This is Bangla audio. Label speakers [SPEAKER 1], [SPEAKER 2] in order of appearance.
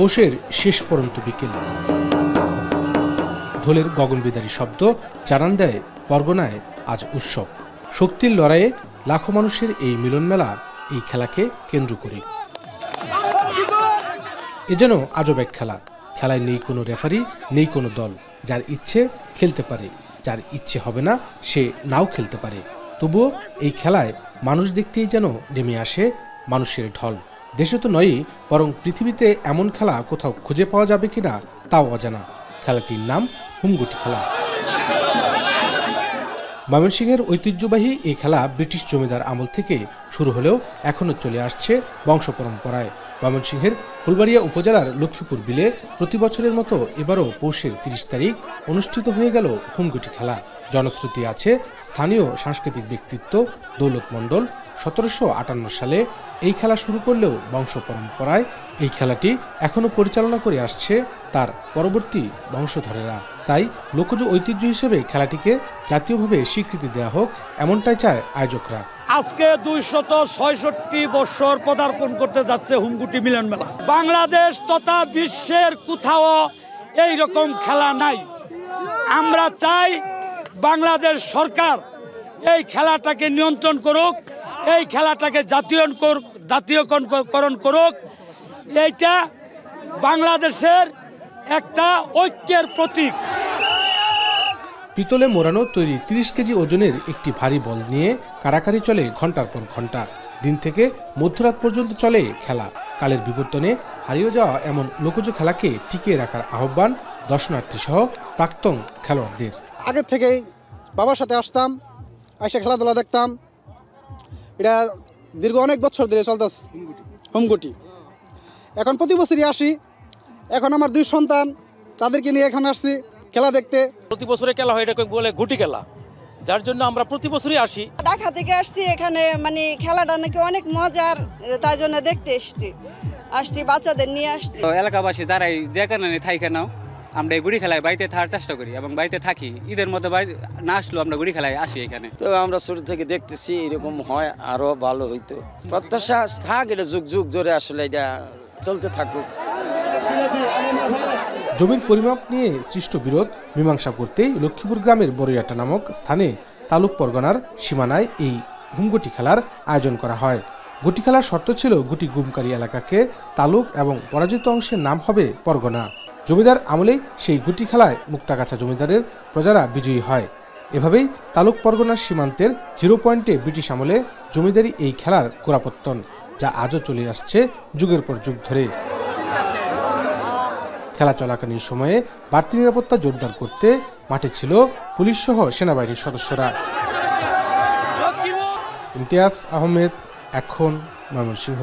[SPEAKER 1] পৌষের শেষ পরন্ত বিকেল, ঢোলের গগনবিদারী শব্দ জানান দেয় পরগনায় আজ উৎসব। শক্তির লড়াইয়ে লাখো মানুষের এই মিলন মেলা, এই খেলাকে কেন্দ্র করে। এ যেন আজব এক খেলা। খেলায় নেই কোনো রেফারি, নেই কোনো দল। যার ইচ্ছে খেলতে পারে, যার ইচ্ছে হবে না সে নাও খেলতে পারে। তবুও এই খেলায় মানুষ দেখতেই যেন নেমে আসে মানুষের ঢল। দেশে তো নয়ই, বরং পৃথিবীতে এমন খেলা কোথাও খুঁজে পাওয়া যাবে কিনা তাও অজানা। খেলাটির নাম হুমগুটি খেলা। ময়মনসিংহের ঐতিহ্যবাহী এই খেলা ব্রিটিশ জমিদার আমল থেকে শুরু হলেও এখনও চলে আসছে বংশ পরম্পরায়। ময়মনসিংহের ফুলবাড়িয়া উপজেলার লক্ষ্মীপুর বিলে প্রতি বছরের মতো এবারও পৌষের ৩০ তারিখ অনুষ্ঠিত হয়ে গেল হুমগুটি খেলা। জনশ্রুতি আছে, স্থানীয় সাংস্কৃতিক ব্যক্তিত্ব দৌলত মণ্ডল ১৭৫৮ সালে এই খেলা শুরু করলেও বংশ পরম্পরায় এই খেলাটি এখনও পরিচালনা করে আসছে তার পরবর্তী বংশধরেরা। তাই লোকজ ঐতিহ্য হিসেবে খেলাটিকে জাতীয়ভাবে স্বীকৃতি দেওয়া হোক, এমনটাই চায় আয়োজকরা।
[SPEAKER 2] আজকে ২৬৬ বছর পদার্পণ করতে যাচ্ছে হুমগুটি মিলন মেলা। বাংলাদেশ তথা বিশ্বের কোথাও এই রকম খেলা নাই। আমরা চাই বাংলাদেশ সরকার এই খেলাটাকে নিয়ন্ত্রণ করুক, এই খেলাটাকে জাতীয়করণ করুক। এইটা বাংলাদেশের একটা ঐক্যের প্রতীক।
[SPEAKER 1] পিতলে মোড়ানো তৈরি ৩০ কেজি ওজনের একটি ভারী বল নিয়ে কারাকারি চলে ঘন্টার পর ঘন্টা। দিন থেকে মধ্যরাত পর্যন্ত চলে খেলা। কালের বিবর্তনে হারিয়ে যাওয়া এমন লোকজ খেলাকে টিকিয়ে রাখার আহ্বান দর্শনার্থী সহ প্রাক্তন খেলোয়াড়দের।
[SPEAKER 3] আগের থেকেই বাবার সাথে আসতাম, এসে খেলাধুলা দেখতাম। এটা দীর্ঘ অনেক বছর ধরে চলতেছে হুমগুটি। এখন প্রতি বছরই আসি। এখন আমার 2 সন্তান, তাদেরকে নিয়ে এখানে আসছি খেলা দেখতে।
[SPEAKER 4] প্রতি বছরে খেলা হয়, এটাকে বলে গুটি খেলা, যার জন্য আমরা প্রতি বছরই আসি।
[SPEAKER 5] ঢাকা থেকে আসছি এখানে, মানে খেলাটা নাকি অনেক মজার, তাই জন্য দেখতে আসছি বাচ্চাদের নিয়ে আসছি।
[SPEAKER 6] এলাকাবাসী যারাই যেখানে থাকি নাও, আমরা এই গুড়ি খেলায় বাড়িতে থাকার চেষ্টা করি এবং বাড়িতে থাকি। ঈদের মধ্যে না আসলেও আমরা গুড়ি খেলায় আসি এখানে।
[SPEAKER 7] তো আমরা শুরু থেকে দেখতেছি এরকম হয়, আরো ভালো হইতো। প্রত্যাশা থাক, এটা যুগ যুগ ধরে আসলে এটা চলতে থাকুক।
[SPEAKER 1] জমির পরিমাপ নিয়ে সৃষ্ট বিরোধ মীমাংসা করতেই লক্ষ্মীপুর গ্রামের বড়িয়াটা নামক স্থানে তালুক পরগনার সীমানায় এই হুমগুটি খেলার আয়োজন করা হয়। গুটি খেলার শর্ত ছিল গুটি গুমকারী এলাকাকে তালুক এবং পরাজিত অংশের নাম হবে পরগনা। জমিদার আমলেই সেই গুটি খেলায় মুক্তাগাছা জমিদারের প্রজারা বিজয়ী হয়। এভাবেই তালুক পরগনার সীমান্তের 0 পয়েন্টে ব্রিটিশ আমলে জমিদারি এই খেলার গোড়াপত্তন, যা আজও চলে আসছে যুগের পর যুগ ধরে। খেলা চলাকালীন সময়ে বাড়তি নিরাপত্তা জোরদার করতে মাঠে ছিল পুলিশ সহ সেনাবাহিনীর সদস্যরা। ইমতিয়াজ আহমেদ, এখন ময়মনসিংহ।